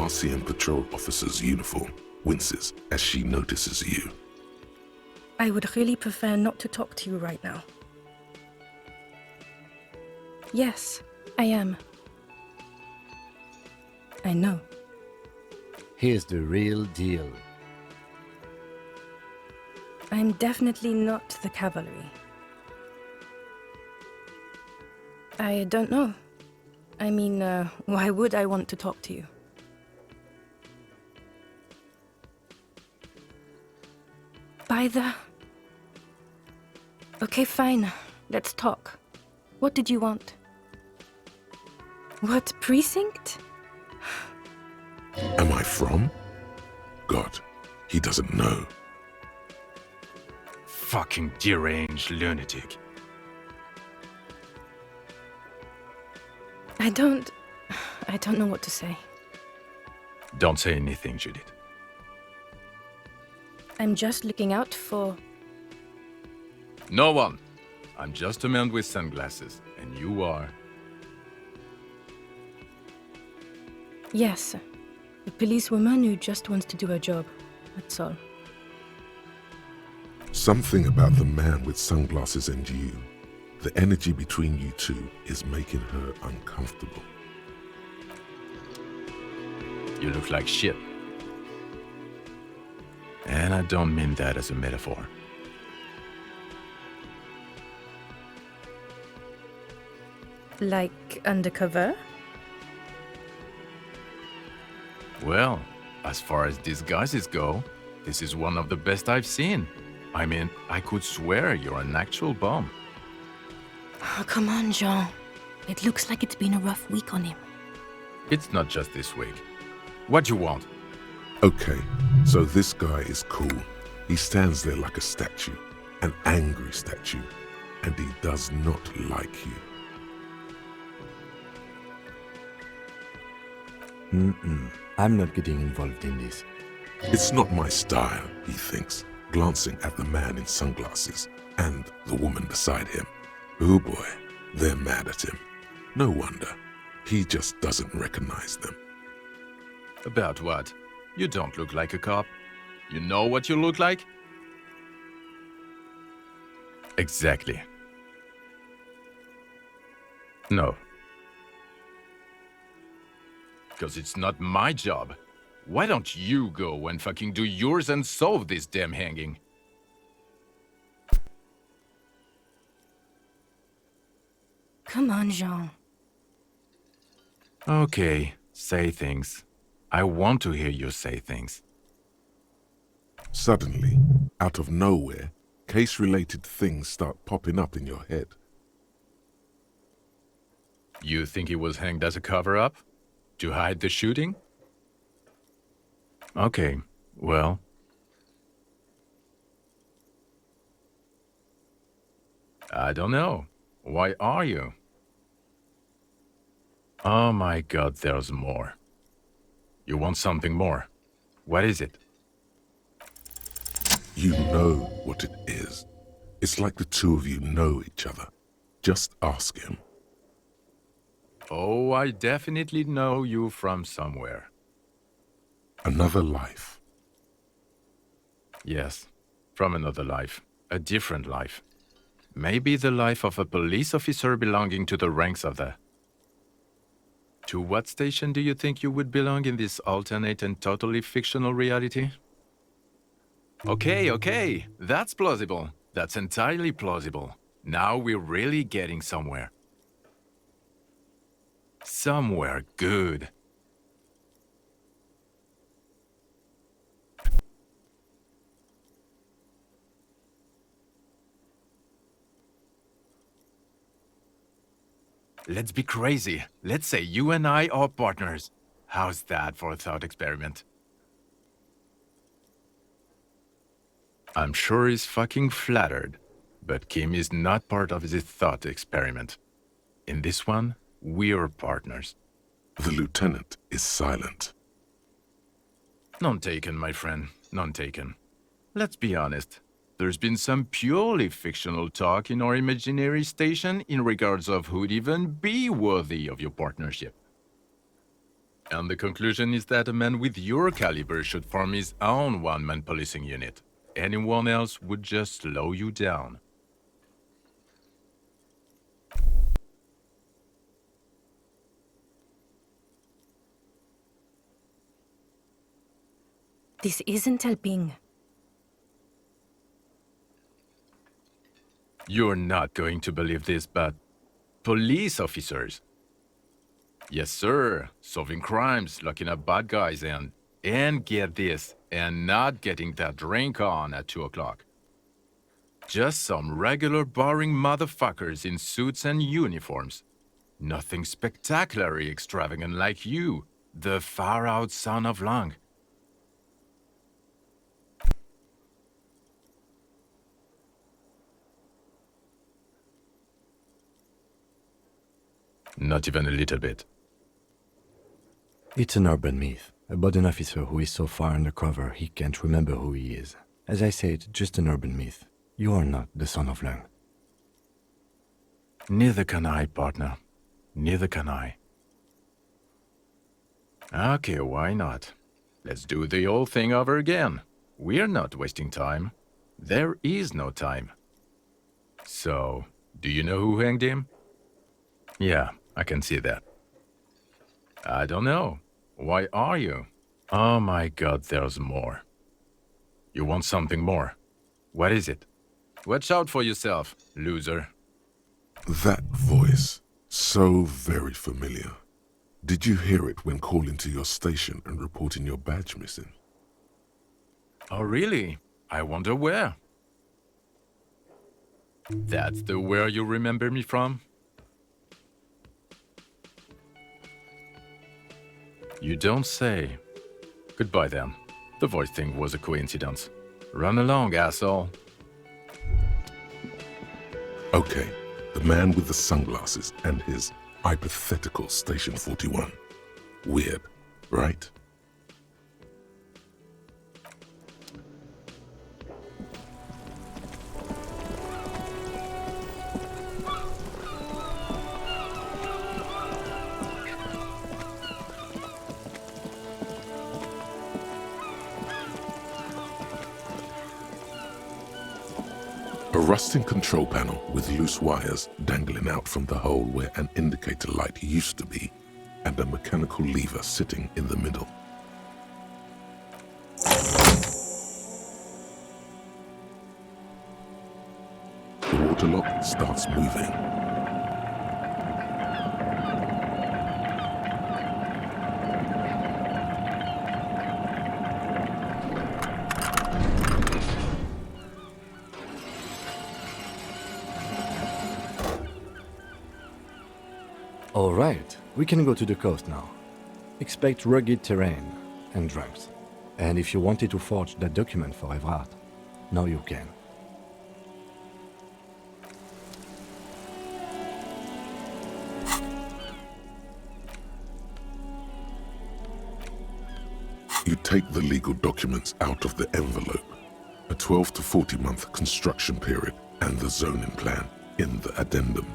RCM patrol officer's uniform, winces as she notices you. I would really prefer not to talk to you right now. Yes, I am. I know. Here's the real deal. I'm definitely not the cavalry. I don't know. I mean, why would I want to talk to you? By the... Okay, fine. Let's talk. What did you want? What precinct? Am I from? God, he doesn't know. Fucking deranged lunatic. I don't know what to say. Don't say anything, Judith. I'm just looking out for... No one. I'm just a man with sunglasses, and you are... Yes, a policewoman who just wants to do her job. That's all. Something about the man with sunglasses and you, the energy between you two is making her uncomfortable. You look like shit. And I don't mean that as a metaphor. Like undercover? Well, as far as disguises go, this is one of the best I've seen. I mean, I could swear you're an actual bum. Oh, come on, Jean. It looks like it's been a rough week on him. It's not just this week. What do you want? Okay, so this guy is cool. He stands there like a statue, an angry statue, and he does not like you. I'm not getting involved in this. It's not my style, he thinks, glancing at the man in sunglasses and the woman beside him. Oh boy, they're mad at him. No wonder. He just doesn't recognize them. About what? You don't look like a cop. You know what you look like? Exactly. No. Because it's not my job. Why don't you go and fucking do yours and solve this damn hanging? Come on, Jean. Okay, say things. I want to hear you say things. Suddenly, out of nowhere, case-related things start popping up in your head. You think he was hanged as a cover-up? To hide the shooting? Okay, well... I don't know. Why are you? Oh my God, there's more. You want something more? What is it? You know what it is. It's like the two of you know each other. Just ask him. Oh, I definitely know you from somewhere. Another life. Yes, from another life. A different life. Maybe the life of a police officer belonging to the ranks of the... To what station do you think you would belong in this alternate and totally fictional reality? Okay, that's plausible. That's entirely plausible. Now we're really getting somewhere. Somewhere good. Let's be crazy. Let's say you and I are partners. How's that for a thought experiment? I'm sure he's fucking flattered, but Kim is not part of this thought experiment. In this one, we're partners. The lieutenant is silent. None taken, my friend. None taken. Let's be honest. There's been some purely fictional talk in our imaginary station in regards of who'd even be worthy of your partnership. And the conclusion is that a man with your caliber should form his own one-man policing unit. Anyone else would just slow you down. This isn't helping. You're not going to believe this, but police officers. Yes, sir. Solving crimes, locking up bad guys, and get this, and not getting that drink on at 2 o'clock. Just some regular boring motherfuckers in suits and uniforms. Nothing spectacularly extravagant like you, the far-out son of Lang. Not even a little bit. It's an urban myth about an officer who is so far undercover he can't remember who he is. As I said, just an urban myth. You are not the son of Lang. Neither can I, partner. Neither can I. Okay, why not? Let's do the whole thing over again. We're not wasting time. There is no time. So, do you know who hanged him? Yeah, I can see that. I don't know. Why are you? Oh my god, there's more. You want something more? What is it? Watch out for yourself, loser. That voice, so very familiar. Did you hear it when calling to your station and reporting your badge missing? Oh really? I wonder where. That's the where you remember me from? You don't say. Goodbye then. The voice thing was a coincidence. Run along, asshole. Okay, the man with the sunglasses and his hypothetical Station 41. Weird, right? A rusting control panel with loose wires dangling out from the hole where an indicator light used to be, and a mechanical lever sitting in the middle. The water lock starts moving. All right, we can go to the coast now. Expect rugged terrain and drunks. And if you wanted to forge that document for Evrart, now you can. You take the legal documents out of the envelope, a 12 to 40 month construction period, and the zoning plan in the addendum.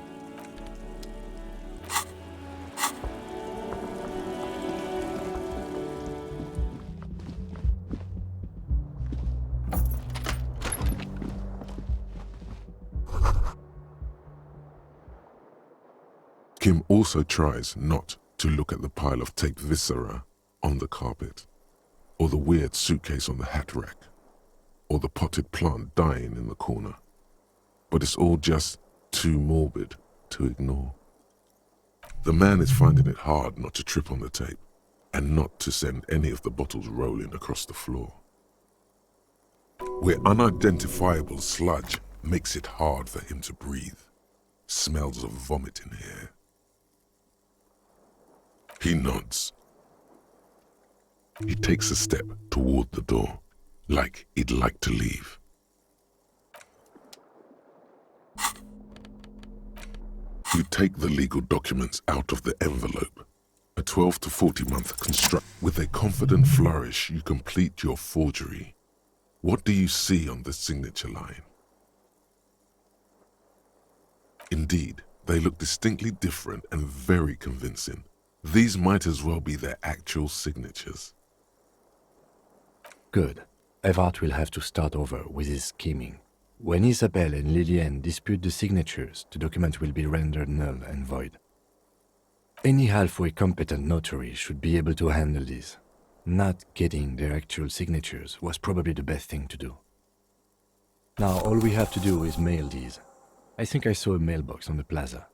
Kim also tries not to look at the pile of taped viscera on the carpet, or the weird suitcase on the hat rack, or the potted plant dying in the corner. But it's all just too morbid to ignore. The man is finding it hard not to trip on the tape, and not to send any of the bottles rolling across the floor. Where unidentifiable sludge makes it hard for him to breathe. Smells of vomit in here. He nods. He takes a step toward the door, like he'd like to leave. You take the legal documents out of the envelope, a 12 to 40 month construct. With a confident flourish, you complete your forgery. What do you see on the signature line? Indeed, they look distinctly different and very convincing. These might as well be their actual signatures. Good. Evrart will have to start over with his scheming. When Isabelle and Lilienne dispute the signatures, the document will be rendered null and void. Any halfway competent notary should be able to handle this. Not getting their actual signatures was probably the best thing to do. Now all we have to do is mail these. I think I saw a mailbox on the plaza.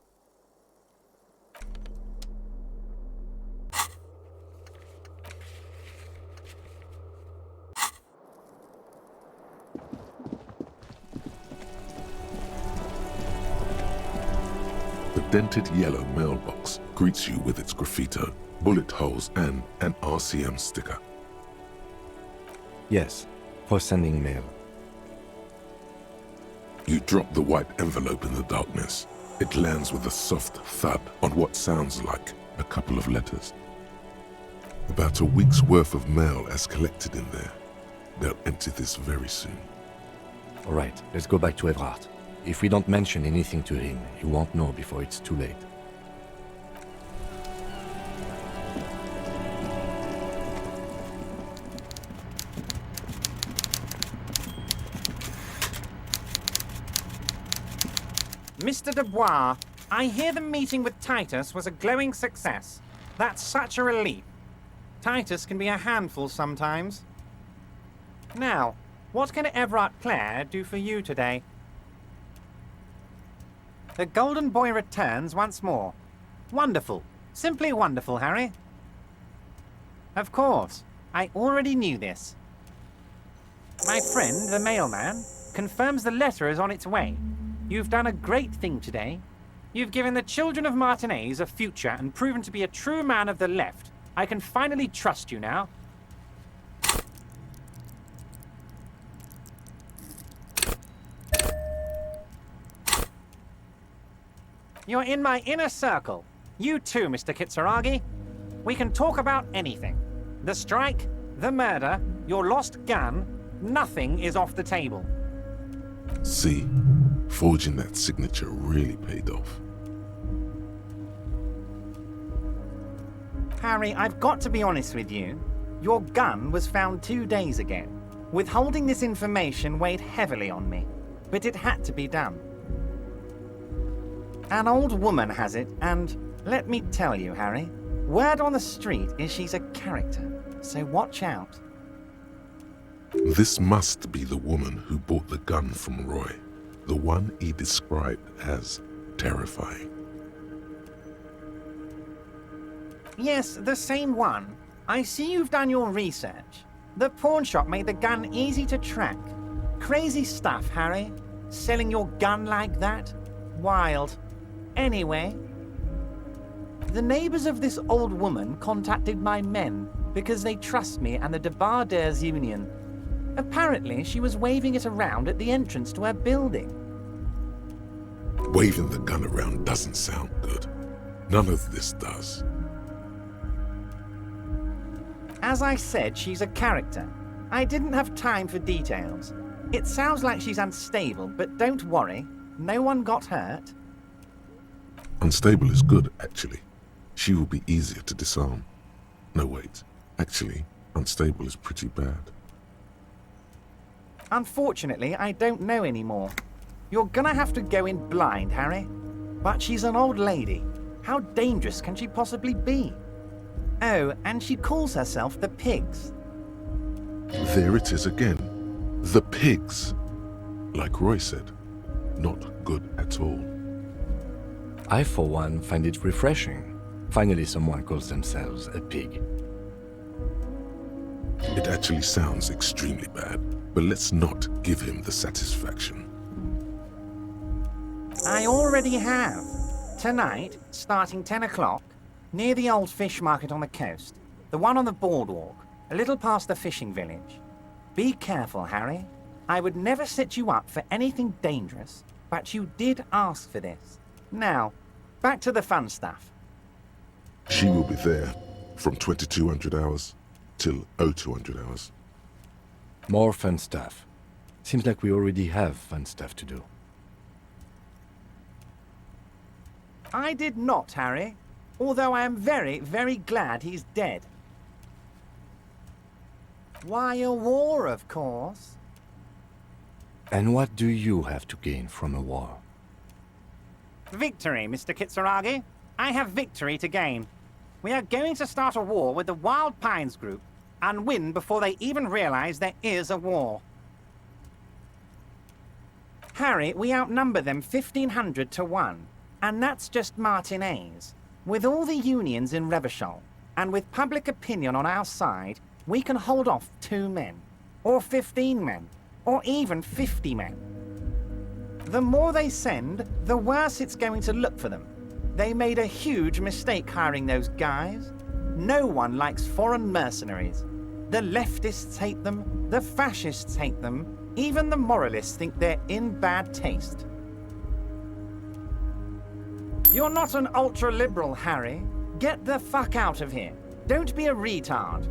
The dented yellow mailbox greets you with its graffito, bullet holes, and an RCM sticker. Yes, for sending mail. You drop the white envelope in the darkness. It lands with a soft thud on what sounds like a couple of letters. About a week's worth of mail has collected in there. They'll empty this very soon. All right, let's go back to Evrart. If we don't mention anything to him, he won't know before it's too late. Mr. Dubois, I hear the meeting with Titus was a glowing success. That's such a relief. Titus can be a handful sometimes. Now, what can Evrart Claire do for you today? The Golden Boy returns once more. Wonderful. Simply wonderful, Harry. Of course. I already knew this. My friend, the mailman, confirms the letter is on its way. You've done a great thing today. You've given the children of Martinez a future and proven to be a true man of the left. I can finally trust you now. You're in my inner circle. You too, Mr. Kitsuragi. We can talk about anything. The strike, the murder, your lost gun, nothing is off the table. See? Forging that signature really paid off. Harry, I've got to be honest with you. Your gun was found 2 days ago. Withholding this information weighed heavily on me, but it had to be done. An old woman has it, and let me tell you, Harry, word on the street is she's a character, so watch out. This must be the woman who bought the gun from Roy, the one he described as terrifying. Yes, the same one. I see you've done your research. The pawn shop made the gun easy to track. Crazy stuff, Harry. Selling your gun like that? Wild. Anyway, the neighbors of this old woman contacted my men because they trust me and the Debardeurs Union. Apparently, she was waving it around at the entrance to her building. Waving the gun around doesn't sound good. None of this does. As I said, she's a character. I didn't have time for details. It sounds like she's unstable, but don't worry. No one got hurt. Unstable is good, actually. She will be easier to disarm. No, wait. Actually, unstable is pretty bad. Unfortunately, I don't know anymore. You're gonna have to go in blind, Harry. But she's an old lady. How dangerous can she possibly be? Oh, and she calls herself the Pigs. There it is again. The pigs. Like Roy said, not good at all. I, for one, find it refreshing. Finally, someone calls themselves a pig. It actually sounds extremely bad, but let's not give him the satisfaction. I already have. Tonight, starting 10 o'clock, near the old fish market on the coast. The one on the boardwalk, a little past the fishing village. Be careful, Harry. I would never set you up for anything dangerous, but you did ask for this. Now, back to the fun stuff. She will be there from 2200 hours till 0200 hours. More fun stuff. Seems like we already have fun stuff to do. I did not, Harry. although I am very, very glad he's dead. Why, a war, of course. And what do you have to gain from a war? Victory, Mr. Kitsuragi. I have victory to gain. We are going to start a war with the Wild Pines group and win before they even realize there is a war. Harry, we outnumber them 1,500 to 1, and that's just Martinez. With all the unions in Revachol, and with public opinion on our side, we can hold off 2 men, or 15 men, or even 50 men. The more they send, the worse it's going to look for them. They made a huge mistake hiring those guys. No one likes foreign mercenaries. The leftists hate them, the fascists hate them, even the moralists think they're in bad taste. You're not an ultra-liberal, Harry. Get the fuck out of here. Don't be a retard.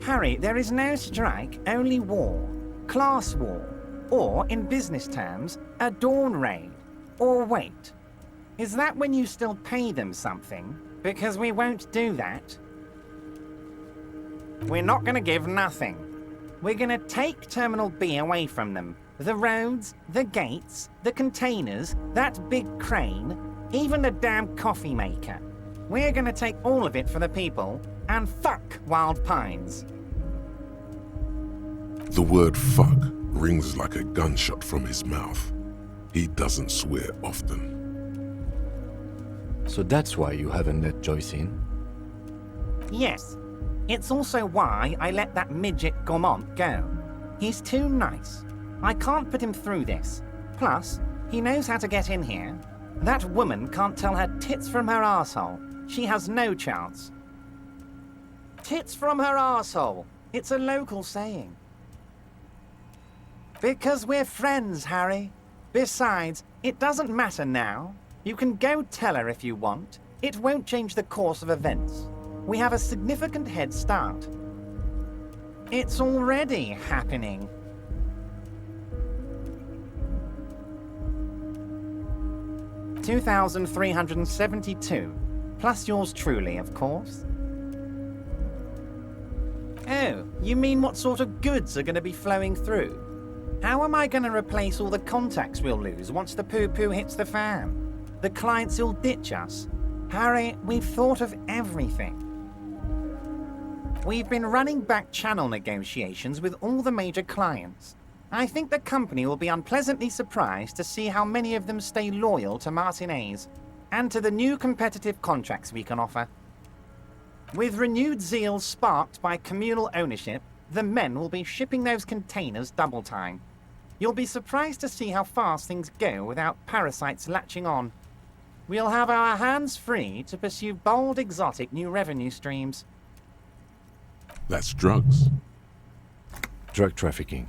Harry, there is no strike, only war. Class war. Or, in business terms, a dawn raid. Or wait. Is that when you still pay them something? Because we won't do that. We're not gonna give nothing. We're gonna take Terminal B away from them. The roads, the gates, the containers, that big crane, even the damn coffee maker. We're gonna take all of it for the people, and fuck Wild Pines. The word fuck rings like a gunshot from his mouth. He doesn't swear often. So that's why you haven't let Joyce in? Yes. It's also why I let that midget Gaumont go. He's too nice. I can't put him through this. Plus, he knows how to get in here. That woman can't tell her tits from her arsehole. She has no chance. Tits from her arsehole. It's a local saying. Because we're friends, Harry. Besides, it doesn't matter now. You can go tell her if you want. It won't change the course of events. We have a significant head start. It's already happening. $2,372, plus yours truly, of course. Oh, you mean what sort of goods are going to be flowing through? How am I going to replace all the contacts we'll lose once the poo-poo hits the fan? The clients will ditch us. Harry, we've thought of everything. We've been running back channel negotiations with all the major clients. I think the company will be unpleasantly surprised to see how many of them stay loyal to Martinez and to the new competitive contracts we can offer. With renewed zeal sparked by communal ownership, the men will be shipping those containers double time. You'll be surprised to see how fast things go without parasites latching on. We'll have our hands free to pursue bold, exotic new revenue streams. That's drugs. Drug trafficking.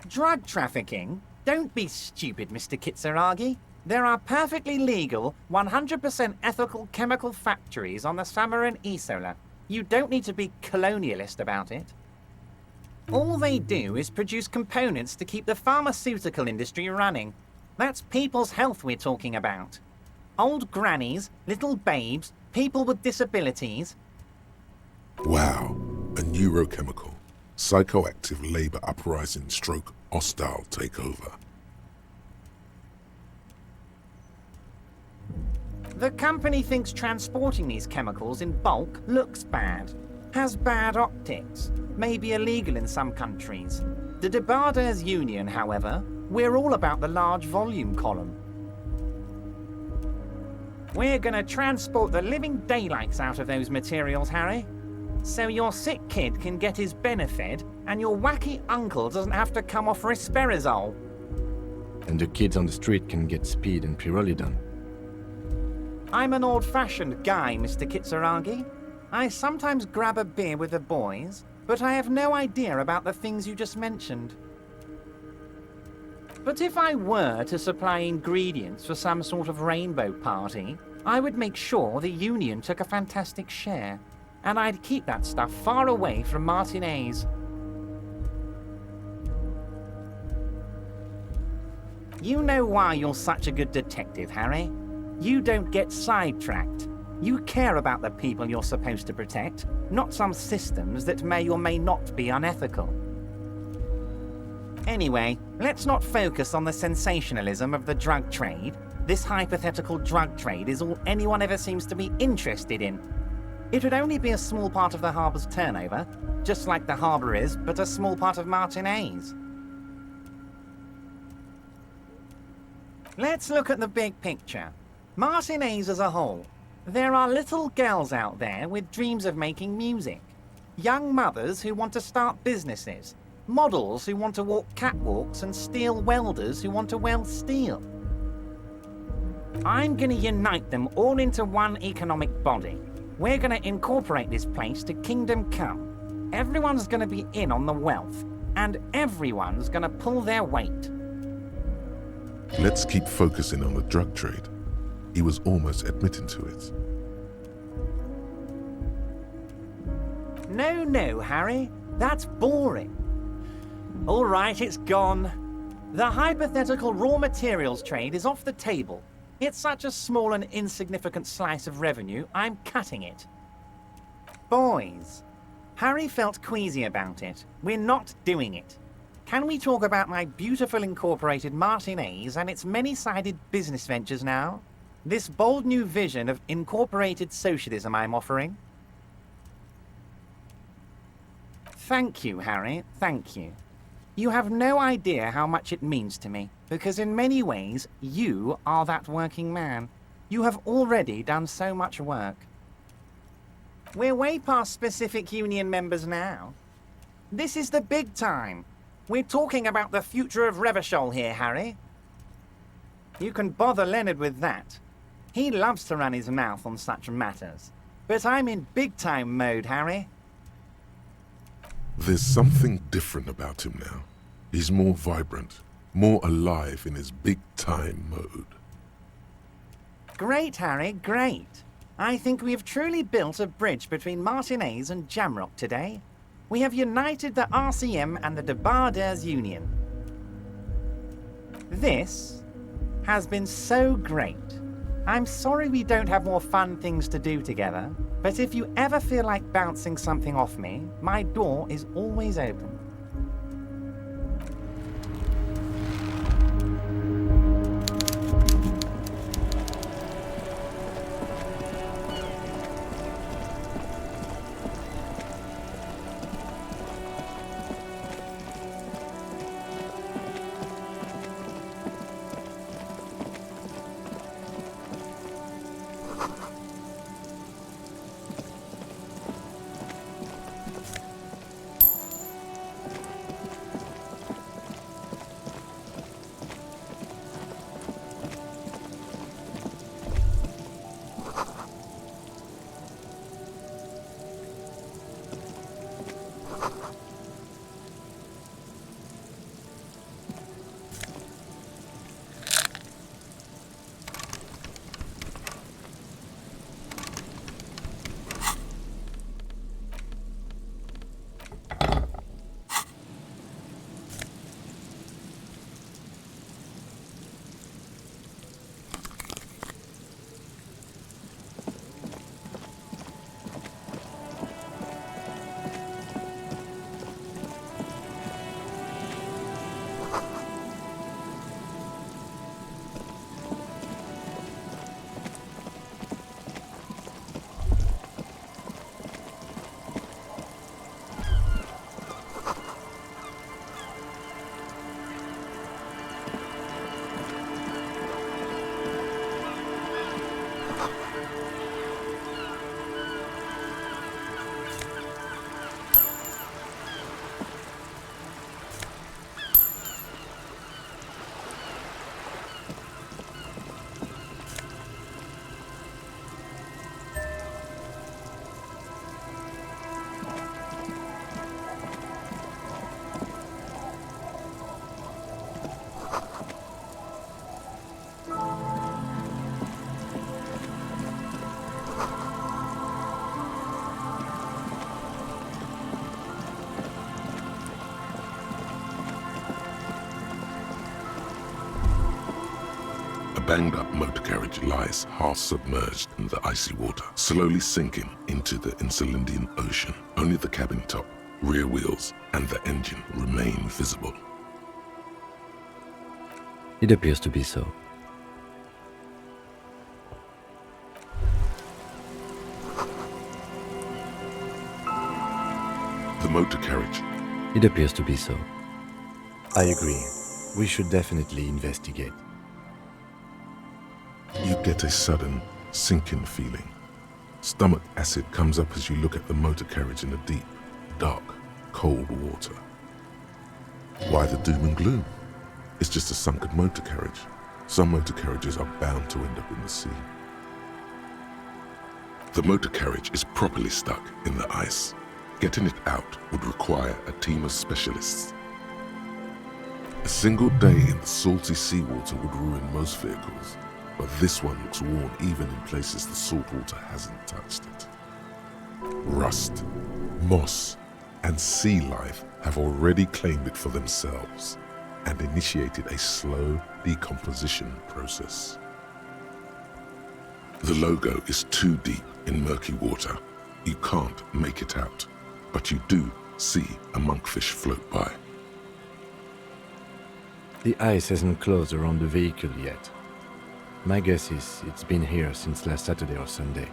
Drug trafficking? Don't be stupid, Mr. Kitsuragi. There are perfectly legal, 100% ethical chemical factories on the Samaran Isola. You don't need to be colonialist about it. All they do is produce components to keep the pharmaceutical industry running. That's people's health we're talking about. Old grannies, little babes, people with disabilities. Wow, a neurochemical, psychoactive labor uprising stroke hostile takeover. The company thinks transporting these chemicals in bulk looks bad, has bad optics, may be illegal in some countries. The Debarders Union, however, we're all about the large volume column. We're gonna transport the living daylights out of those materials, Harry. So your sick kid can get his benefit, and your wacky uncle doesn't have to come off risperidone. And the kids on the street can get speed and pyrrolidone. I'm an old-fashioned guy, Mr. Kitsuragi. I sometimes grab a beer with the boys, but I have no idea about the things you just mentioned. But if I were to supply ingredients for some sort of rainbow party, I would make sure the Union took a fantastic share. And I'd keep that stuff far away from Martinez. You know why you're such a good detective, Harry? You don't get sidetracked. You care about the people you're supposed to protect, not some systems that may or may not be unethical. Anyway, let's not focus on the sensationalism of the drug trade. This hypothetical drug trade is all anyone ever seems to be interested in. It would only be a small part of the harbour's turnover, just like the harbour is, but a small part of Martinez. Let's look at the big picture. Martinez as a whole. There are little girls out there with dreams of making music. Young mothers who want to start businesses. Models who want to walk catwalks and steel welders who want to weld steel. I'm gonna unite them all into one economic body. We're gonna incorporate this place to Kingdom Come. Everyone's gonna be in on the wealth, and everyone's gonna pull their weight. Let's keep focusing on the drug trade. He was almost admitting to it. No, Harry. That's boring. All right, it's gone. The hypothetical raw materials trade is off the table. It's such a small and insignificant slice of revenue, I'm cutting it. Boys, Harry felt queasy about it. We're not doing it. Can we talk about my beautiful incorporated Martinez and its many-sided business ventures now? This bold new vision of incorporated socialism I'm offering? Thank you, Harry, thank you. You have no idea how much it means to me, because in many ways, you are that working man. You have already done so much work. We're way past specific union members now. This is the big time. We're talking about the future of Revachol here, Harry. You can bother Leonard with that. He loves to run his mouth on such matters. But I'm in big-time mode, Harry. There's something different about him now. He's more vibrant, more alive in his big-time mode. Great, Harry, great. I think we have truly built a bridge between Martinez and Jamrock today. We have united the RCM and the Debarders Union. This has been so great. I'm sorry we don't have more fun things to do together, but if you ever feel like bouncing something off me, my door is always open. banged-up motor carriage lies half submerged in the icy water, slowly sinking into the Insulindian Ocean. Only the cabin top, rear wheels, and the engine remain visible. It appears to be so. The motor carriage. It appears to be so. I agree. We should definitely investigate. You get a sudden, sinking feeling. Stomach acid comes up as you look at the motor carriage in the deep, dark, cold water. Why the doom and gloom? It's just a sunken motor carriage. Some motor carriages are bound to end up in the sea. The motor carriage is properly stuck in the ice. Getting it out would require a team of specialists. A single day in the salty seawater would ruin most vehicles, but this one looks worn even in places the salt water hasn't touched it. Rust, moss, and sea life have already claimed it for themselves and initiated a slow decomposition process. The logo is too deep in murky water. You can't make it out, but you do see a monkfish float by. The ice hasn't closed around the vehicle yet. My guess is it's been here since last Saturday or Sunday.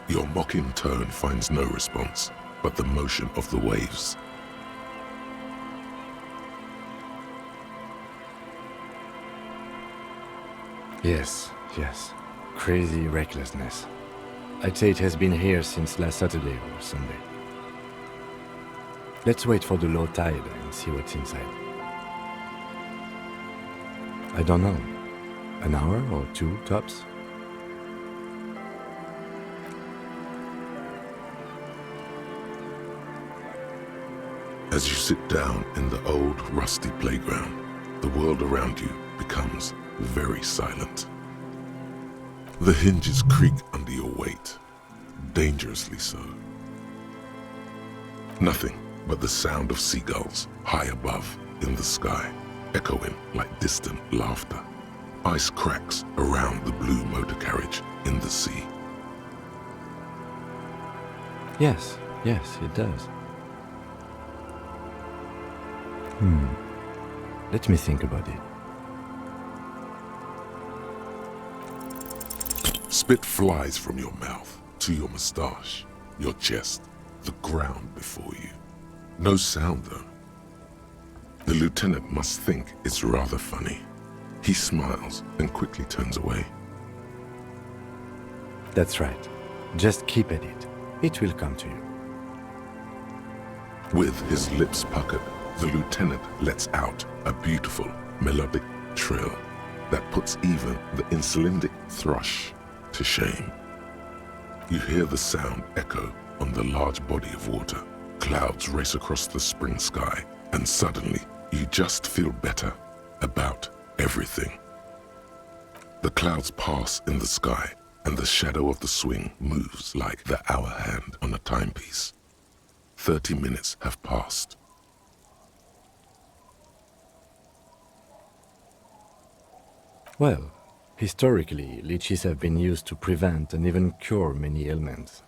Your mocking tone finds no response, but the motion of the waves. Yes. Crazy recklessness. I'd say it has been here since last Saturday or Sunday. Let's wait for the low tide and see what's inside. I don't know. An hour or two, tops? As you sit down in the old, rusty playground, the world around you becomes very silent. The hinges creak under your weight, dangerously so. Nothing but the sound of seagulls high above in the sky, echoing like distant laughter. Ice cracks around the blue motor carriage in the sea. Yes, it does. Let me think about it. Spit flies from your mouth to your moustache, your chest, the ground before you. No sound though. The lieutenant must think it's rather funny. He smiles and quickly turns away. That's right. Just keep at it. It will come to you. With his lips puckered, the lieutenant lets out a beautiful melodic trill that puts even the insulindic thrush to shame. You hear the sound echo on the large body of water. Clouds race across the spring sky, and suddenly you just feel better about everything. The clouds pass in the sky, and the shadow of the swing moves like the hour hand on a timepiece. 30 minutes have passed. Well, historically, leeches have been used to prevent and even cure many ailments.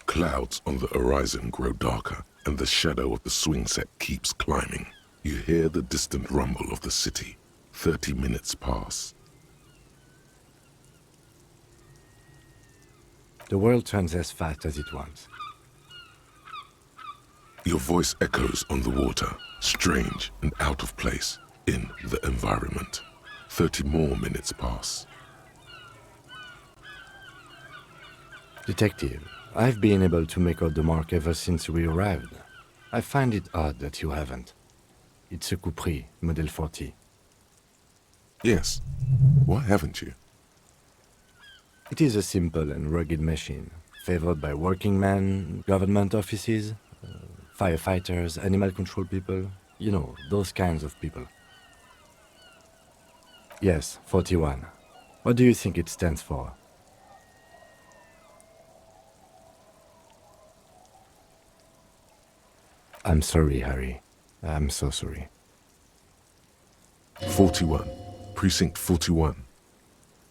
Clouds on the horizon grow darker, and the shadow of the swing set keeps climbing. You hear the distant rumble of the city. 30 minutes pass. The world turns as fast as it wants. Your voice echoes on the water, strange and out of place in the environment. 30 more minutes pass. Detective, I've been able to make out the mark ever since we arrived. I find it odd that you haven't. It's a Coupris, Model 40. Yes. Why haven't you? It is a simple and rugged machine, favored by working men, government offices, firefighters, animal control people, you know, those kinds of people. Yes, 41. What do you think it stands for? I'm sorry, Harry. I'm so sorry. 41. Precinct 41.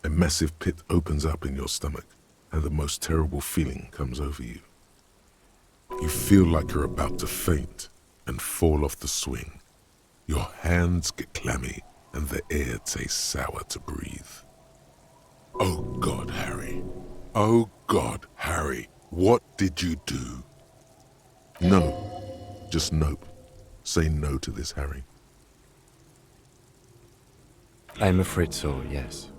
A massive pit opens up in your stomach, and the most terrible feeling comes over you. You feel like you're about to faint and fall off the swing. Your hands get clammy, and the air tastes sour to breathe. Oh God, Harry. Oh God, Harry. What did you do? No. Just nope. Say no to this, Harry. I'm afraid so, yes.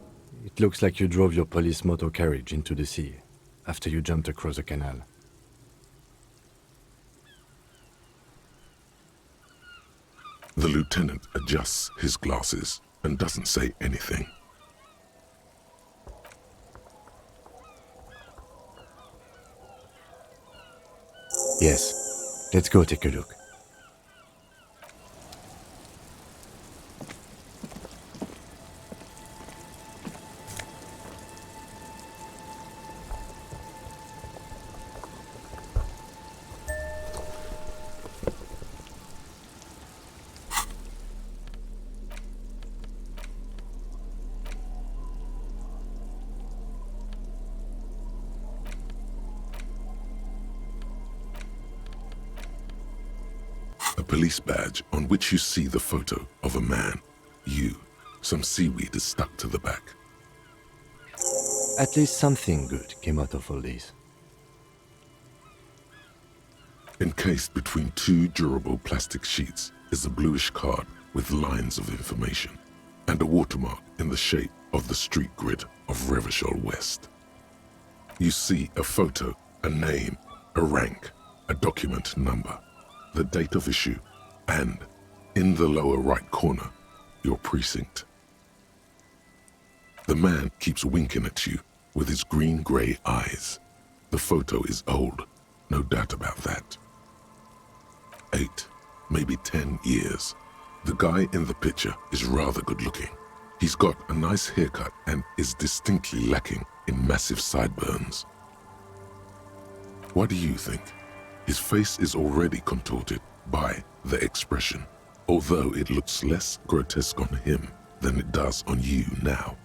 It looks like you drove your police motor carriage into the sea after you jumped across the canal. The lieutenant adjusts his glasses and doesn't say anything. Yes, let's go take a look. A police badge on which you see the photo of a man. You. Some seaweed is stuck to the back. At least something good came out of all this. Encased between two durable plastic sheets is a bluish card with lines of information and a watermark in the shape of the street grid of Revachol West. You see a photo, a name, a rank, a document number, the date of issue, and, in the lower right corner, your precinct. The man keeps winking at you with his green-grey eyes. The photo is old, no doubt about that. 8, maybe 10 years. The guy in the picture is rather good-looking. He's got a nice haircut and is distinctly lacking in massive sideburns. What do you think? His face is already contorted by the expression, although it looks less grotesque on him than it does on you now.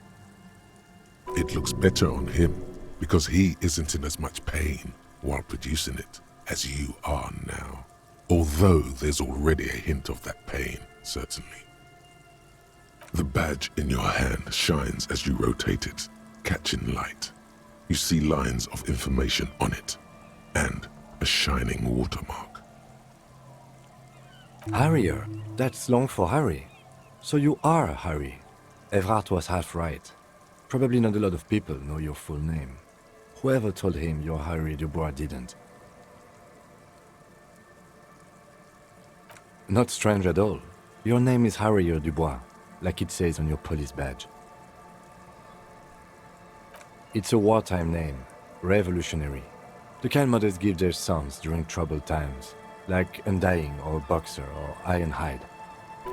It looks better on him because he isn't in as much pain while producing it as you are now, although there's already a hint of that pain, certainly. The badge in your hand shines as you rotate it, catching light. You see lines of information on it, and a shining watermark. Harrier, that's long for Harry. So you are Harry. Evrart was half right. Probably not a lot of people know your full name. Whoever told him you're Harry Dubois didn't. Not strange at all. Your name is Harrier Dubois, like it says on your police badge. It's a wartime name, revolutionary. The kind mothers give their sons during troubled times, like Undying or Boxer or Ironhide.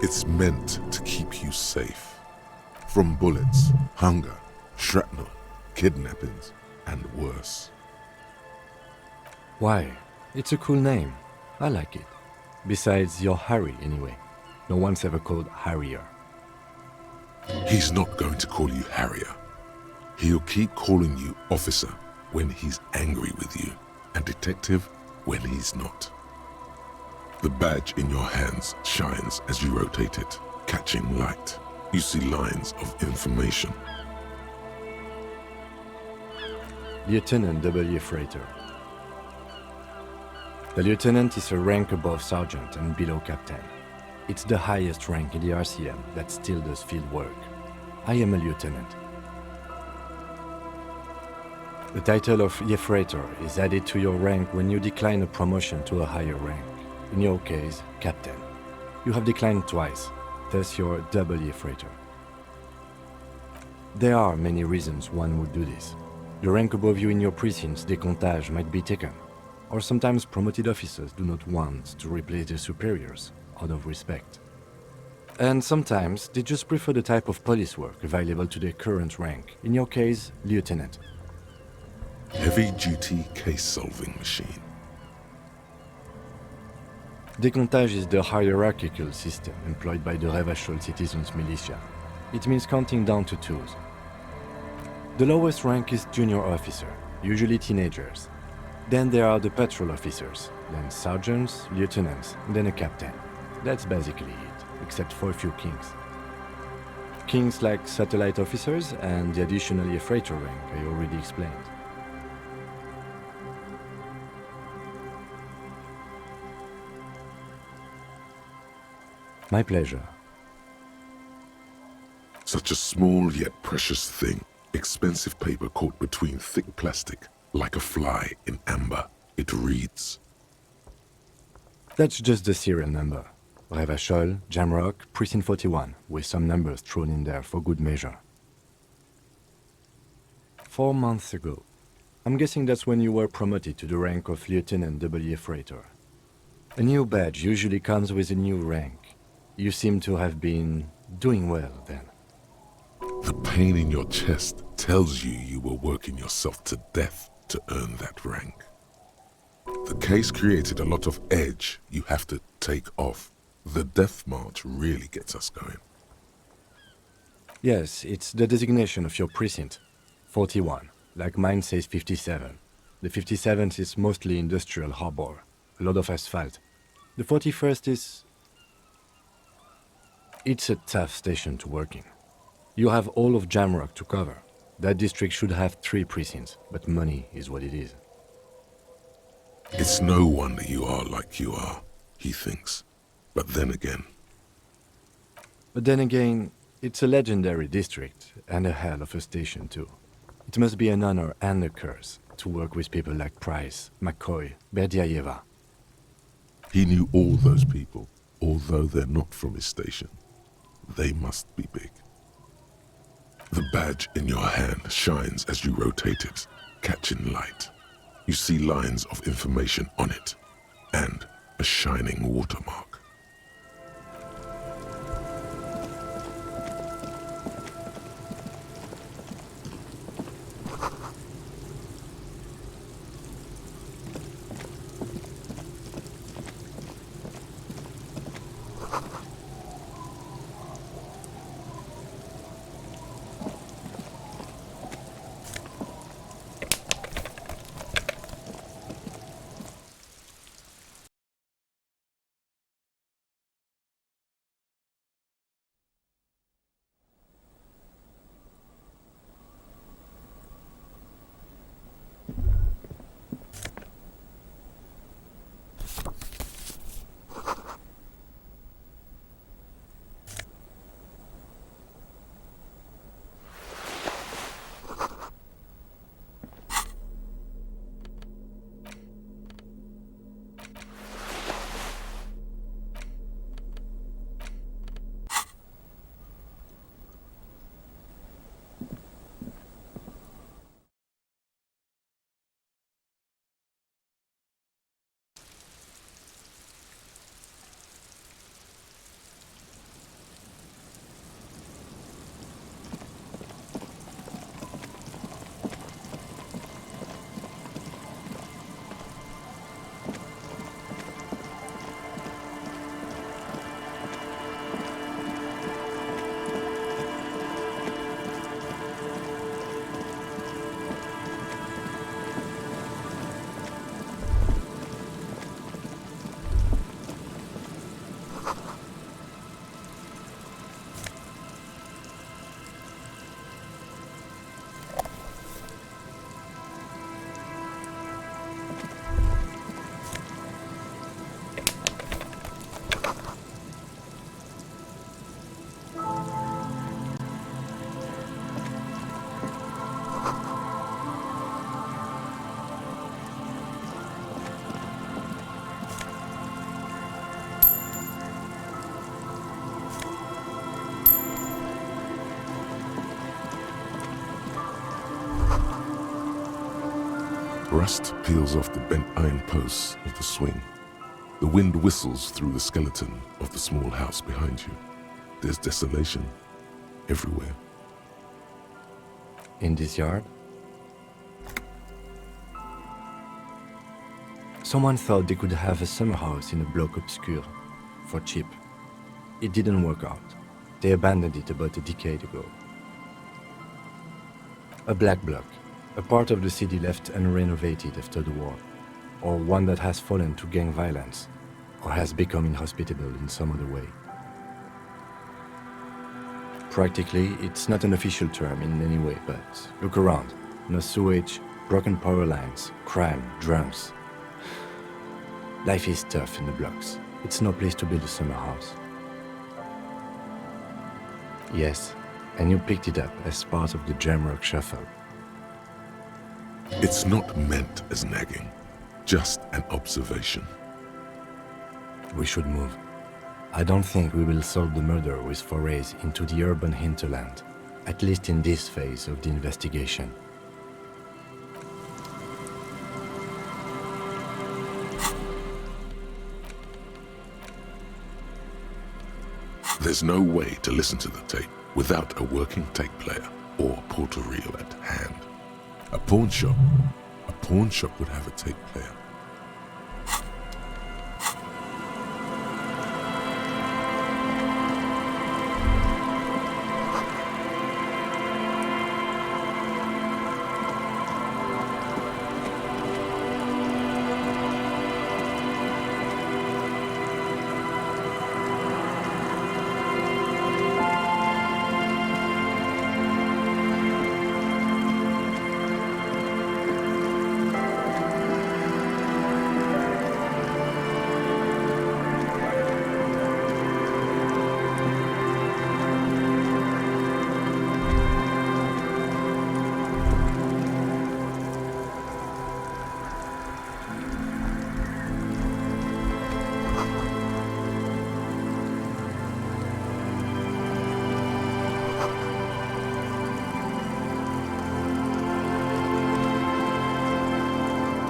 It's meant to keep you safe. From bullets, hunger, shrapnel, kidnappings, and worse. Why? It's a cool name. I like it. Besides, you're Harry anyway. No one's ever called Harrier. He's not going to call you Harrier. He'll keep calling you officer when he's angry with you, and detective when he's not. The badge in your hands shines as you rotate it, catching light. You see lines of information. Lieutenant W. Freighter. The lieutenant is a rank above sergeant and below captain. It's the highest rank in the RCM that still does field work. I am a lieutenant. The title of Freighter is added to your rank when you decline a promotion to a higher rank. In your case, captain. You have declined twice, thus you're double Freighter. There are many reasons one would do this. The rank above you in your precinct's décomptage might be taken, or sometimes promoted officers do not want to replace their superiors out of respect. And sometimes they just prefer the type of police work available to their current rank, in your case, lieutenant. Heavy-duty case-solving machine. Décomptage is the hierarchical system employed by the Revachol citizens' militia. It means counting down to twos. The lowest rank is junior officer, usually teenagers. Then there are the patrol officers, then sergeants, lieutenants, then a captain. That's basically it, except for a few kings. Kings like satellite officers and the additional Evrart rank I already explained. My pleasure. Such a small yet precious thing. Expensive paper caught between thick plastic, like a fly in amber. It reads. That's just the serial number. Revachol, Jamrock, Precinct 41, with some numbers thrown in there for good measure. 4 months ago. I'm guessing that's when you were promoted to the rank of Lieutenant W. Freighter. A new badge usually comes with a new rank. You seem to have been doing well then. The pain in your chest tells you you were working yourself to death to earn that rank. The case created a lot of edge you have to take off. The death march really gets us going. Yes, it's the designation of your precinct. 41, like mine says 57. The 57th is mostly industrial harbor, a lot of asphalt. The 41st is... It's a tough station to work in. You have all of Jamrock to cover. That district should have 3 precincts, but money is what it is. It's no wonder you are like you are, he thinks. But then again, it's a legendary district, and a hell of a station too. It must be an honor and a curse to work with people like Price, McCoy, Berdiaeva. he knew all those people, although they're not from his station. They must be big. The badge in your hand shines as you rotate it, catching light. You see lines of information on it, and a shining watermark. Rust peels off the bent iron posts of the swing. The wind whistles through the skeleton of the small house behind you. There's desolation everywhere. In this yard? Someone thought they could have a summer house in a bloc obscur, for cheap. It didn't work out. They abandoned it about a decade ago. A black bloc, a part of the city left unrenovated after the war, or one that has fallen to gang violence, or has become inhospitable in some other way. Practically, it's not an official term in any way, but look around. No sewage, broken power lines, crime, drums. Life is tough in the blocks. It's no place to build a summer house. Yes, and you picked it up as part of the Jamrock Shuffle. It's not meant as nagging, just an observation. We should move. I don't think we will solve the murder with forays into the urban hinterland, at least in this phase of the investigation. There's no way to listen to the tape without a working tape player or portal-reel at hand. A pawn shop would have a tape player.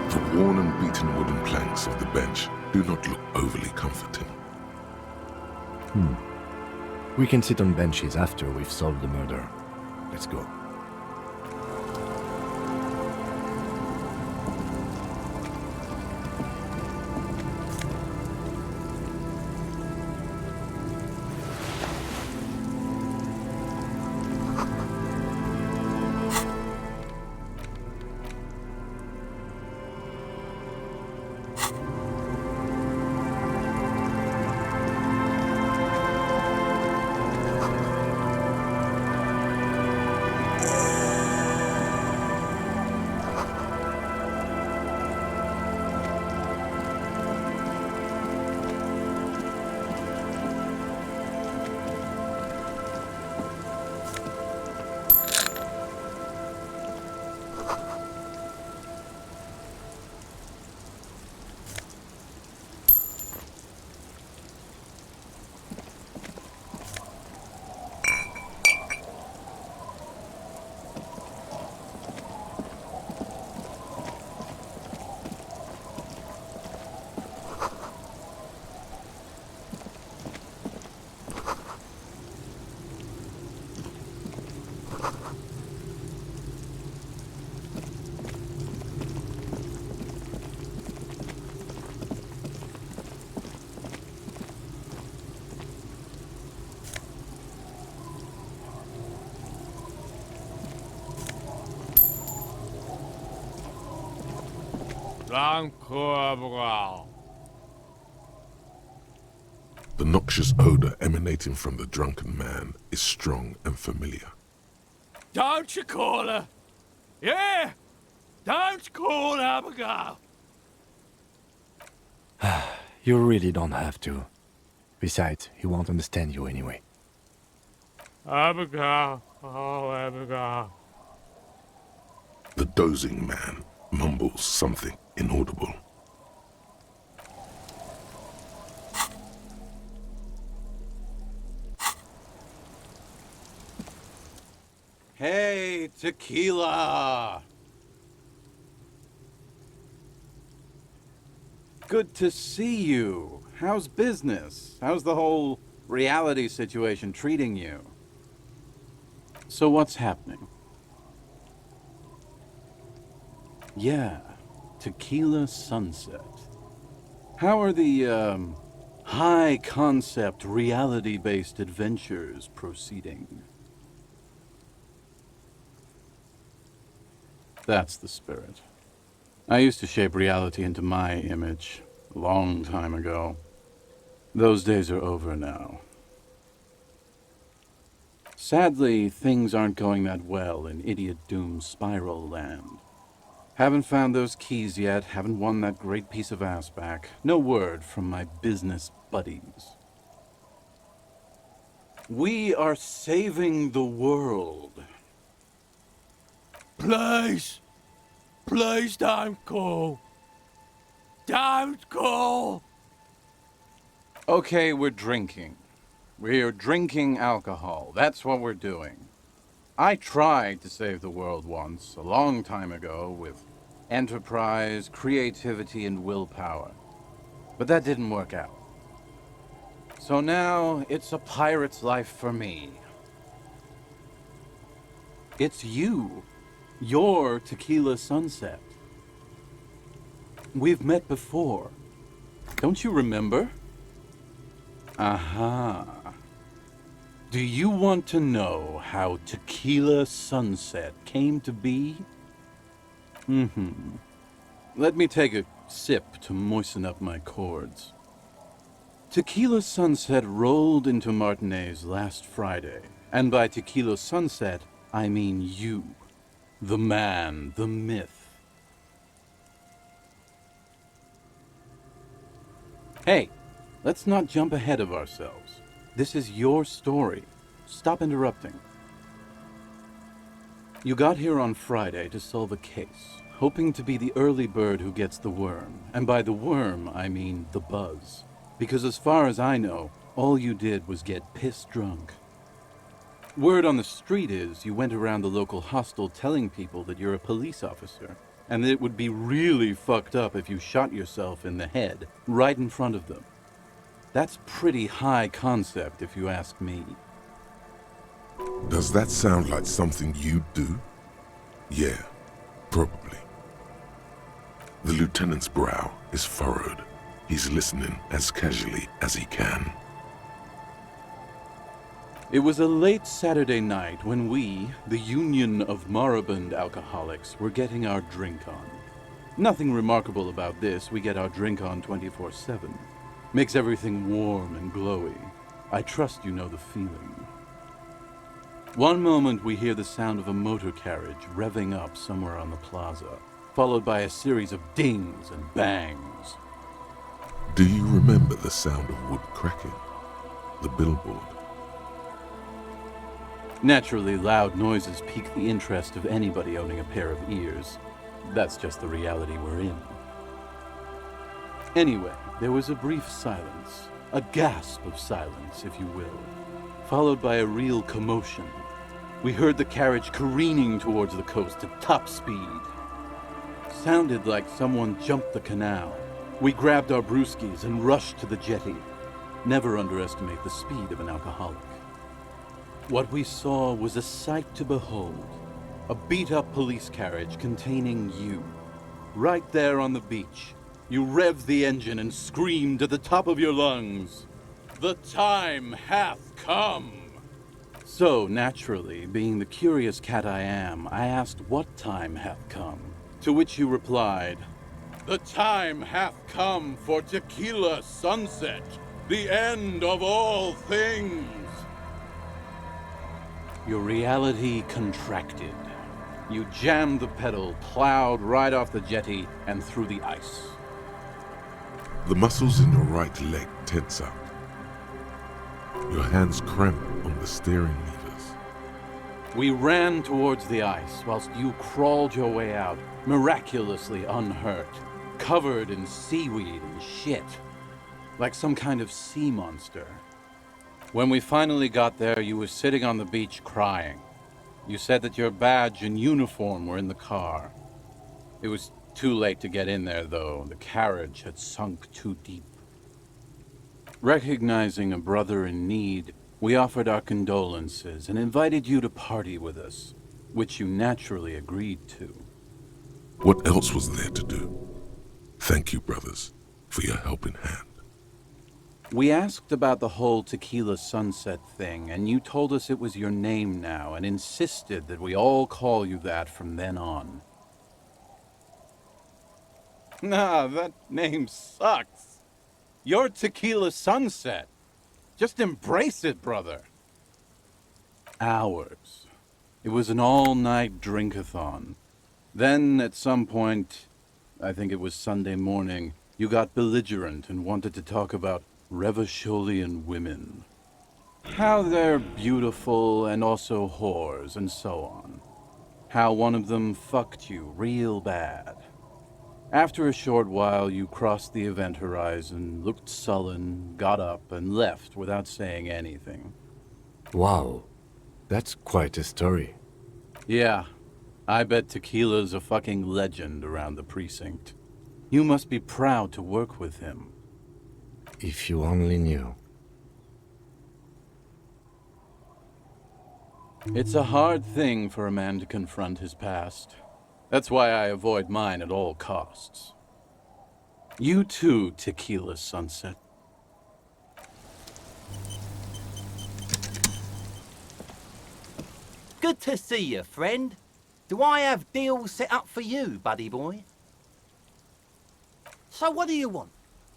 The worn and beaten wooden planks of the bench do not look overly comforting. We can sit on benches after we've solved the murder. Let's go. The noxious odor emanating from the drunken man is strong and familiar. Don't you call her? Yeah! Don't call Abigail! You really don't have to. Besides, he won't understand you anyway. Abigail, oh Abigail. The dozing man mumbles something inaudible. Hey, tequila! Good to see you. How's business? How's the whole reality situation treating you? So what's happening? Yeah, tequila sunset. How are the, high-concept, reality-based adventures proceeding? That's the spirit. I used to shape reality into my image a long time ago. Those days are over now. Sadly, things aren't going that well in Idiot Doom's Spiral Land. Haven't found those keys yet, haven't won that great piece of ass back. No word from my business buddies. We are saving the world. Please! Please don't go! Don't go! Okay, we're drinking. We're drinking alcohol. That's what we're doing. I tried to save the world once, a long time ago, with enterprise, creativity, and willpower. But that didn't work out. So now, it's a pirate's life for me. It's you. You're Tequila Sunset. We've met before. Don't you remember? Aha. Do you want to know how Tequila Sunset came to be? Let me take a sip to moisten up my chords. Tequila Sunset rolled into Martinez last Friday, and by Tequila Sunset, I mean you. The man, the myth. Hey, let's not jump ahead of ourselves. This is your story. Stop interrupting. You got here on Friday to solve a case, hoping to be the early bird who gets the worm. And by the worm, I mean the buzz. Because as far as I know, all you did was get piss drunk. Word on the street is you went around the local hostel telling people that you're a police officer, and that it would be really fucked up if you shot yourself in the head right in front of them. That's pretty high concept, if you ask me. Does that sound like something you'd do? Yeah, probably. The lieutenant's brow is furrowed. He's listening as casually as he can. It was a late Saturday night when we, the Union of Moribund Alcoholics, were getting our drink on. Nothing remarkable about this, we get our drink on 24/7. Makes everything warm and glowy. I trust you know the feeling. One moment we hear the sound of a motor carriage revving up somewhere on the plaza, followed by a series of dings and bangs. Do you remember the sound of wood cracking? The billboard? Naturally, loud noises pique the interest of anybody owning a pair of ears. That's just the reality we're in. Anyway, there was a brief silence, a gasp of silence, if you will, followed by a real commotion. We heard the carriage careening towards the coast at top speed. Sounded like someone jumped the canal. We grabbed our brewskis and rushed to the jetty. Never underestimate the speed of an alcoholic. What we saw was a sight to behold. A beat-up police carriage containing you. Right there on the beach. You revved the engine and screamed at the top of your lungs, "The time hath come!" So, naturally, being the curious cat I am, I asked what time hath come. To which you replied, "The time hath come for Tequila Sunset, the end of all things." Your reality contracted. You jammed the pedal, plowed right off the jetty, and through the ice. The muscles in your right leg tense up. Your hands cramp on the steering levers. We ran towards the ice whilst you crawled your way out, miraculously unhurt, covered in seaweed and shit, like some kind of sea monster. When we finally got there, you were sitting on the beach crying. You said that your badge and uniform were in the car. It was too late to get in there, though. The carriage had sunk too deep. Recognizing a brother in need, we offered our condolences and invited you to party with us, which you naturally agreed to. What else was there to do? Thank you, brothers. for your helping hand. We asked about the whole Tequila Sunset thing, and you told us it was your name now, and insisted that we all call you that from then on. Nah, that name sucks. You're Tequila Sunset. Just embrace it, brother. Hours. It was an all-night drink-a-thon. Then, at some point, I think it was Sunday morning, you got belligerent and wanted to talk about Revacholian women. How they're beautiful and also whores and so on. How one of them fucked you real bad. After a short while, you crossed the event horizon, looked sullen, got up, and left without saying anything. Wow, that's quite a story. Yeah, I bet Tequila's a fucking legend around the precinct. You must be proud to work with him. If you only knew. It's a hard thing for a man to confront his past. That's why I avoid mine at all costs. You too, Tequila Sunset. Good to see you, friend. Do I have deals set up for you, buddy boy? So what do you want?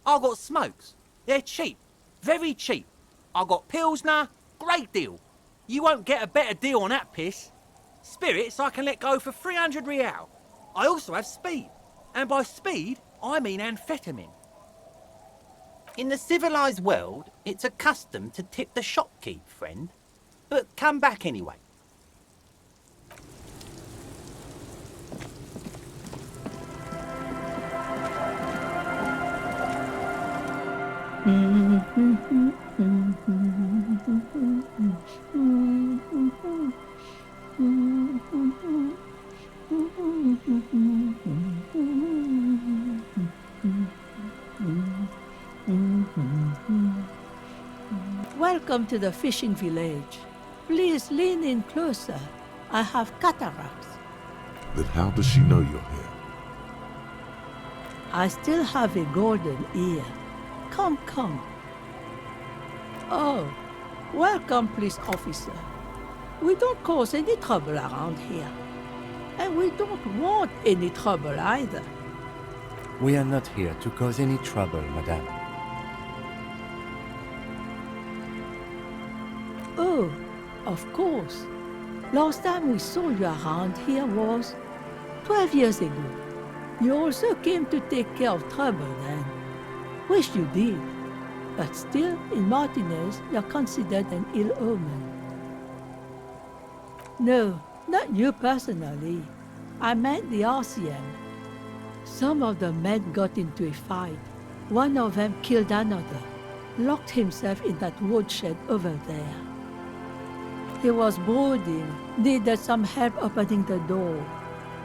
I got smokes. They're cheap. Very cheap. I got Pilsner. Great deal. You won't get a better deal on that piss. Spirits I can let go for 300 real. I also have speed. And by speed, I mean amphetamine. In the civilised world, it's a custom to tip the shopkeep, friend. But come back anyway. Welcome to the fishing village. Please lean in closer. I have cataracts. Then how does she know you're here? I still have a golden ear. Come, come. Oh, welcome, police officer. We don't cause any trouble around here. And we don't want any trouble either. We are not here to cause any trouble, madame. Oh, of course. Last time we saw you around here was 12 years ago. You also came to take care of trouble then. Wish you did. But still, in Martinez, you're considered an ill omen. No, not you personally. I meant the RCM. Some of the men got into a fight. One of them killed another, locked himself in that woodshed over there. He was brooding, needed some help opening the door.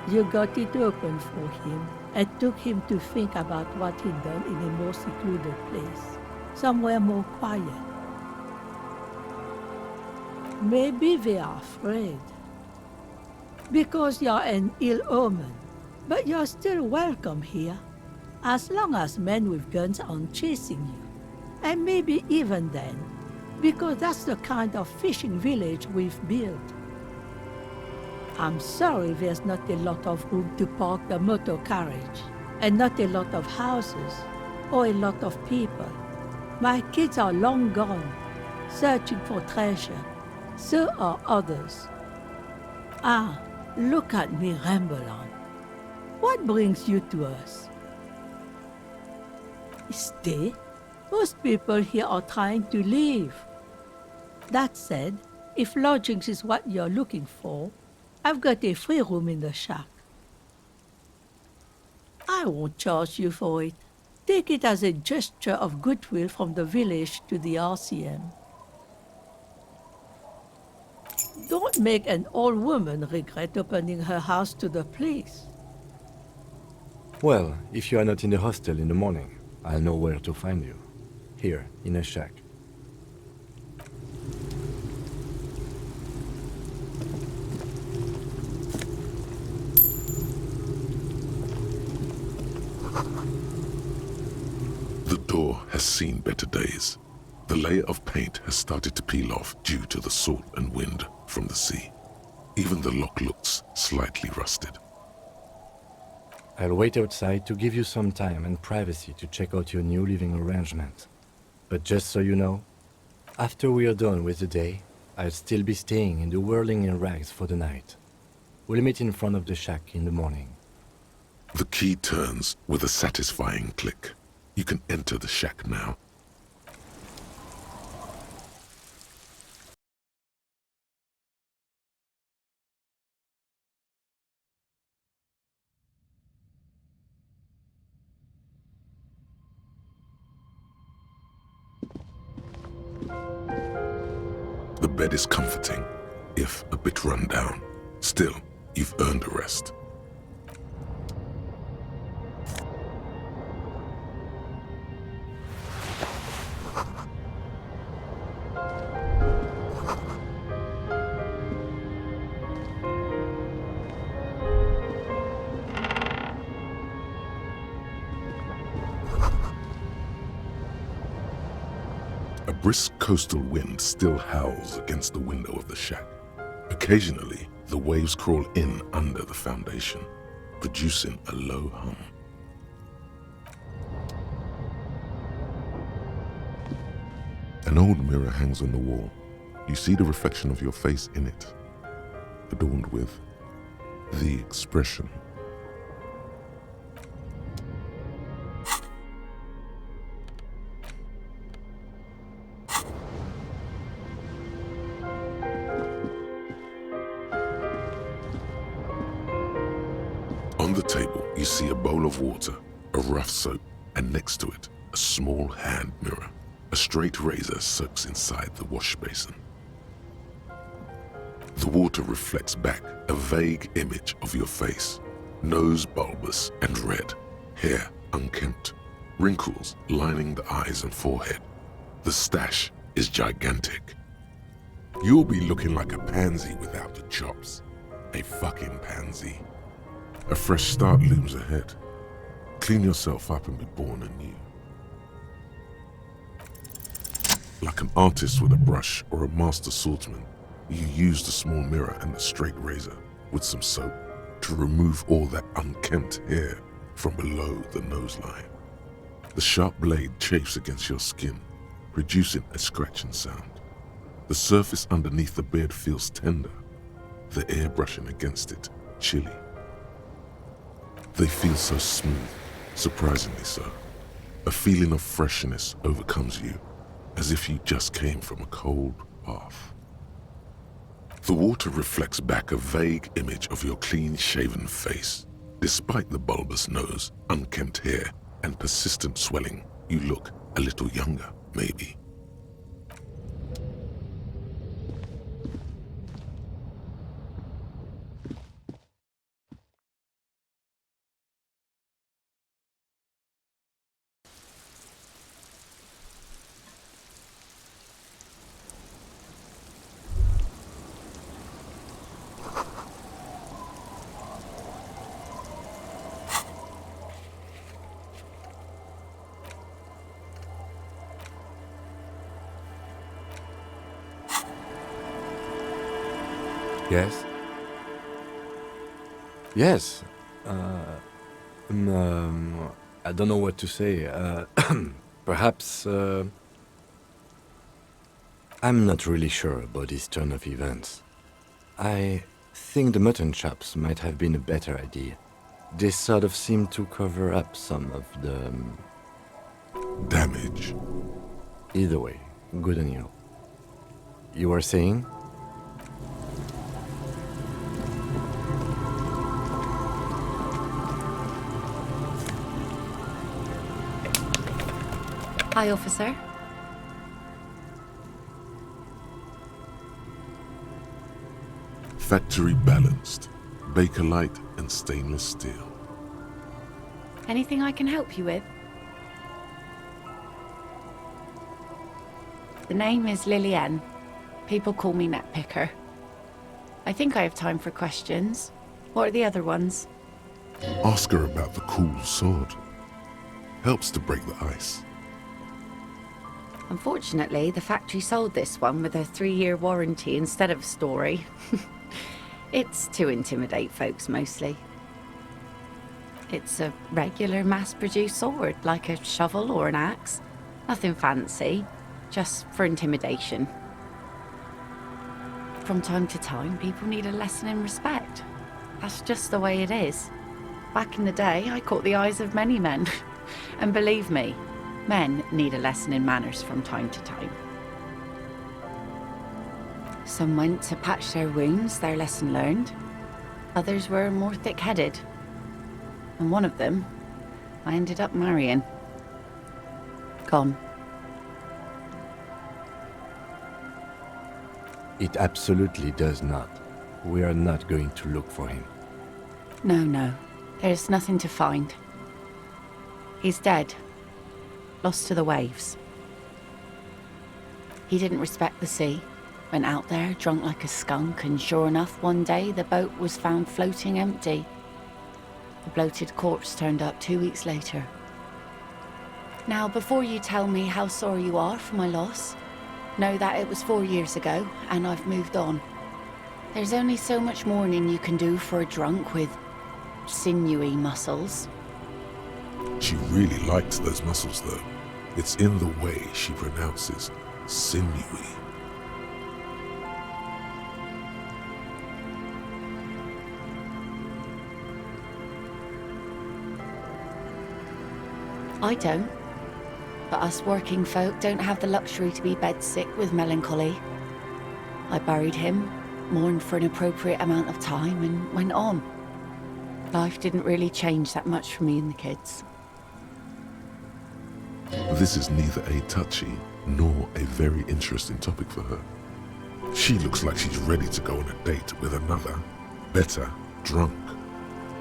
You got it open for him and took him to think about what he'd done in a more secluded place, somewhere more quiet. Maybe they are afraid. Because you're an ill omen, but you're still welcome here, as long as men with guns aren't chasing you. And maybe even then, because that's the kind of fishing village we've built. I'm sorry there's not a lot of room to park the motor carriage, and not a lot of houses, or a lot of people. My kids are long gone, searching for treasure. So are others. Ah, look at me ramble on. What brings you to us? Stay? Most people here are trying to leave. That said, if lodgings is what you're looking for, I've got a free room in the shack. I won't charge you for it. Take it as a gesture of goodwill from the village to the RCM. Don't make an old woman regret opening her house to the police. Well, if you are not in the hostel in the morning, I'll know where to find you. Here, in a shack. has seen better days. The layer of paint has started to peel off due to the salt and wind from the sea. Even the lock looks slightly rusted. I'll wait outside to give you some time and privacy to check out your new living arrangement. But just so you know, after we are done with the day, I'll still be staying in the whirling in rags for the night. We'll meet in front of the shack in the morning. The key turns with a satisfying click. You can enter the shack now. The bed is comforting, if a bit run down. Still, you've earned a rest. A brisk coastal wind still howls against the window of the shack. Occasionally, the waves crawl in under the foundation, producing a low hum. An old mirror hangs on the wall. You see the reflection of your face in it, adorned with the expression. On the table, you see a bowl of water, a rough soap, and next to it, a small hand mirror. A straight razor soaks inside the wash basin. The water reflects back a vague image of your face. Nose bulbous and red, hair unkempt, wrinkles lining the eyes and forehead. The stash is gigantic. You'll be looking like a pansy without the chops. A fucking pansy. A fresh start looms ahead. Clean yourself up and be born anew. Like an artist with a brush or a master swordsman, you use the small mirror and the straight razor with some soap to remove all that unkempt hair from below the noseline. The sharp blade chafes against your skin, producing a scratching sound. The surface underneath the beard feels tender, the air brushing against it chilly. They feel so smooth, surprisingly so. A feeling of freshness overcomes you, as if you just came from a cold bath. The water reflects back a vague image of your clean-shaven face. Despite the bulbous nose, unkempt hair, and persistent swelling, you look a little younger, maybe. Yes? Yes. I don't know what to say. Perhaps, I'm not really sure about this turn of events. I think the mutton chops might have been a better idea. They sort of seem to cover up some of the... damage. Either way, good on you. You were saying? Hi, officer. Factory balanced, Bakelite and stainless steel. Anything I can help you with? The name is Lilienne. People call me Netpicker. I think I have time for questions. What are the other ones? Ask her about the cool sword. Helps to break the ice. Unfortunately, the factory sold this one with a 3-year warranty instead of a story. It's to intimidate folks, mostly. It's a regular mass-produced sword, like a shovel or an axe. Nothing fancy, just for intimidation. From time to time, people need a lesson in respect. That's just the way it is. Back in the day, I caught the eyes of many men. And believe me, men need a lesson in manners from time to time. Some went to patch their wounds, their lesson learned. Others were more thick-headed. And one of them, I ended up marrying. Gone. It absolutely does not. We are not going to look for him. No. There's nothing to find. He's dead. Lost to the waves. He didn't respect the sea. Went out there, drunk like a skunk, and sure enough, one day the boat was found floating empty. The bloated corpse turned up 2 weeks later. Now, before you tell me how sorry you are for my loss, know that it was 4 years ago, and I've moved on. There's only so much mourning you can do for a drunk with sinewy muscles. She really likes those muscles, though. It's in the way she pronounces sinewy. I don't. But us working folk don't have the luxury to be bedsick with melancholy. I buried him, mourned for an appropriate amount of time, and went on. Life didn't really change that much for me and the kids. This is neither a touchy nor a very interesting topic for her. She looks like she's ready to go on a date with another, better drunk.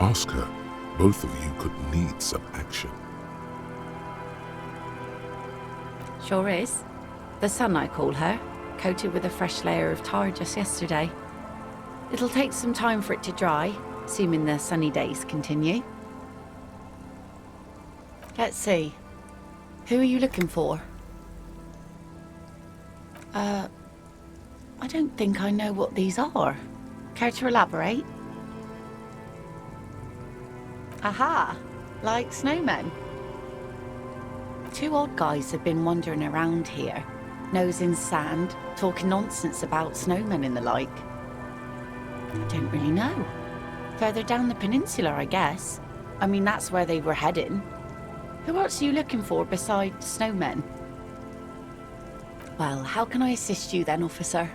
Ask her. Both of you could need some action. Sure is. The sun, I call her, coated with a fresh layer of tar just yesterday. It'll take some time for it to dry, assuming the sunny days continue. Let's see. Who are you looking for? I don't think I know what these are. Care to elaborate? Aha! Like snowmen. 2 odd guys have been wandering around here, nose in sand, talking nonsense about snowmen and the like. I don't really know. Further down the peninsula, I guess. I mean, that's where they were heading. Who else are you looking for besides snowmen? Well, how can I assist you then, officer?